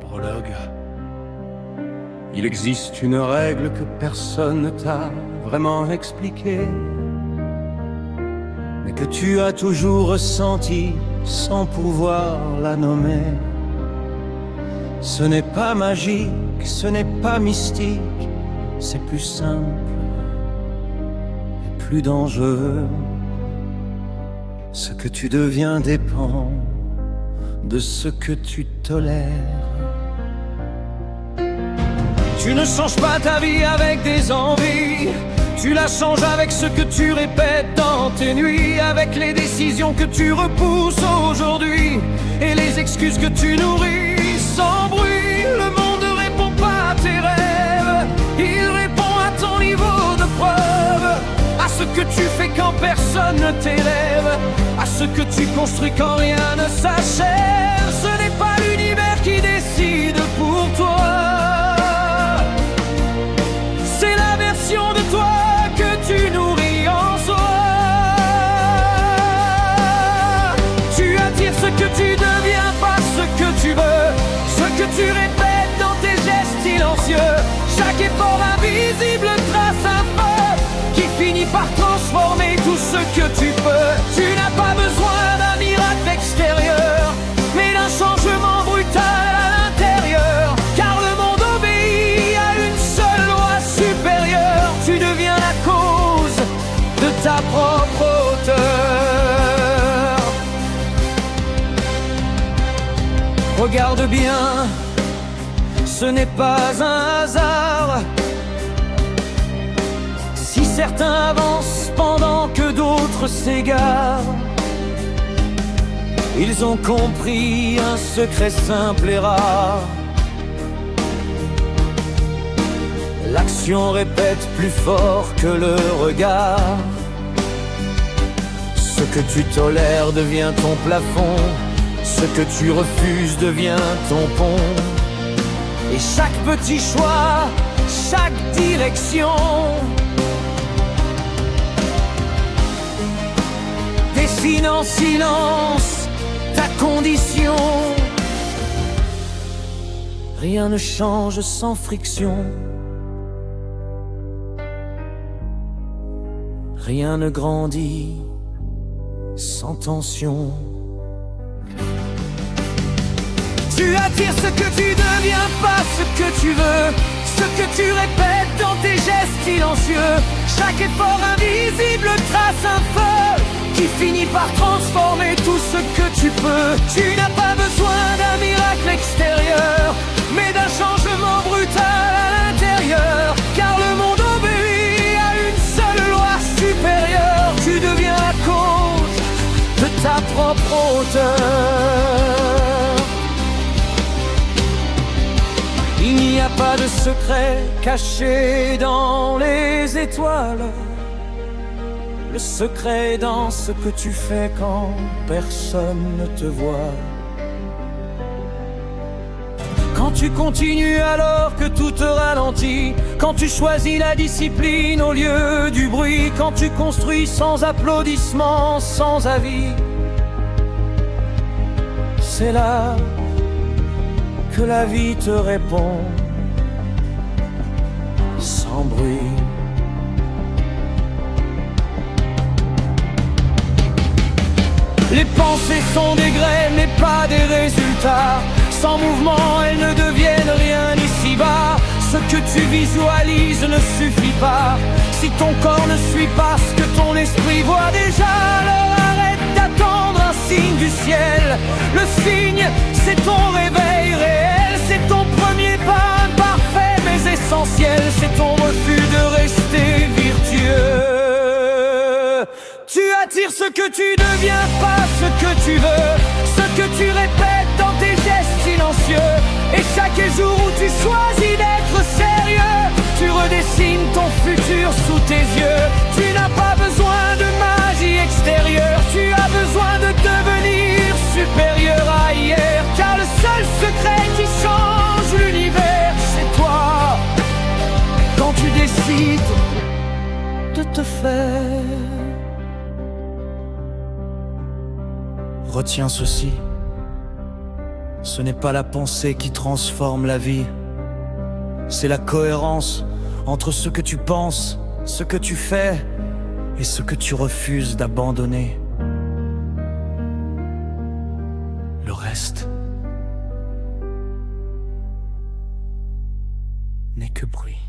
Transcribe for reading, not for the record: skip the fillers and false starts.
prologue. Il existe une règle que personne ne t'a vraiment expliquée, mais que tu as toujours ressentie sans pouvoir la nommer. Ce n'est pas magique, ce n'est pas mystique, c'est plus simple et plus dangereux. Ce que tu deviens dépend de ce que tu tolères. Tu ne changes pas ta vie avec des envies, tu la changes avec ce que tu répètes dans tes nuits, avec les décisions que tu repousses aujourd'hui et les excuses que tu nourris sans bruit. Le monde ne répond pas à tes rêves, il répond à ton niveau de preuve, à ce que tu fais quand personne ne t'élève, à ce que tu construis quand rien ne s'achève. Ce n'est pas l'univers qui décide pour toi, c'est la version de toi que tu nourris en soi. Tu attires ce que tu deviens, pas ce que tu veux, ce que tu répètes dans tes gestes silencieux. Chaque effort invisible trace un feu qui finit par transformer tout ce que tu peux. Tu n'as pas besoin d'un miracle extérieur, mais d'un changement brutal à l'intérieur, car le monde obéit à une seule loi supérieure. Tu deviens la cause de ta propre hauteur. Regarde bien, ce n'est pas un hasard si certains avancent pendant que d'autres s'égarent. Ils ont compris un secret simple et rare: l'action répète plus fort que le regard. Ce que tu tolères devient ton plafond, ce que tu refuses devient ton pont. Et chaque petit choix, chaque direction dessine en silence ta condition. Rien ne change sans friction, rien ne grandit sans tension. Tu attires ce que tu deviens, pas ce que tu veux, ce que tu répètes dans tes gestes silencieux. Chaque effort invisible trace un feu qui finit par transformer tout ce que tu peux. Tu n'as pas besoin d'un miracle extérieur, mais d'un changement brutal à l'intérieur, car le monde obéit à une seule loi supérieure. Tu deviens la cause de ta propre hauteur. Il n'y a pas de secret caché dans les étoiles. Le secret est dans ce que tu fais quand personne ne te voit. Quand tu continues alors que tout te ralentit, quand tu choisis la discipline au lieu du bruit, quand tu construis sans applaudissements, sans avis, c'est là que la vie te répond sans bruit. Les pensées sont des graines mais pas des résultats. Sans mouvement elles ne deviennent rien ici-bas. Ce que tu visualises ne suffit pas si ton corps ne suit pas ce que ton esprit voit déjà. Alors arrête d'attendre un signe du ciel. Le signe, c'est ton réveil réel. C'est ton premier pas imparfait mais essentiel. C'est ton refus de rester virtueux. Tu attires ce que tu deviens, pas ce que tu veux, ce que tu répètes dans tes gestes silencieux. Et chaque jour où tu choisis d'être sérieux, tu redessines ton futur sous tes yeux. Tu n'as pas besoin de magie extérieure, tu as besoin de devenir supérieur à hier. Car le seul secret qui change l'univers, c'est toi. Quand tu décides de te faire. Retiens ceci: Ce n'est pas la pensée qui transforme la vie, c'est la cohérence entre ce que tu penses, ce que tu fais et ce que tu refuses d'abandonner. Le reste n'est que bruit.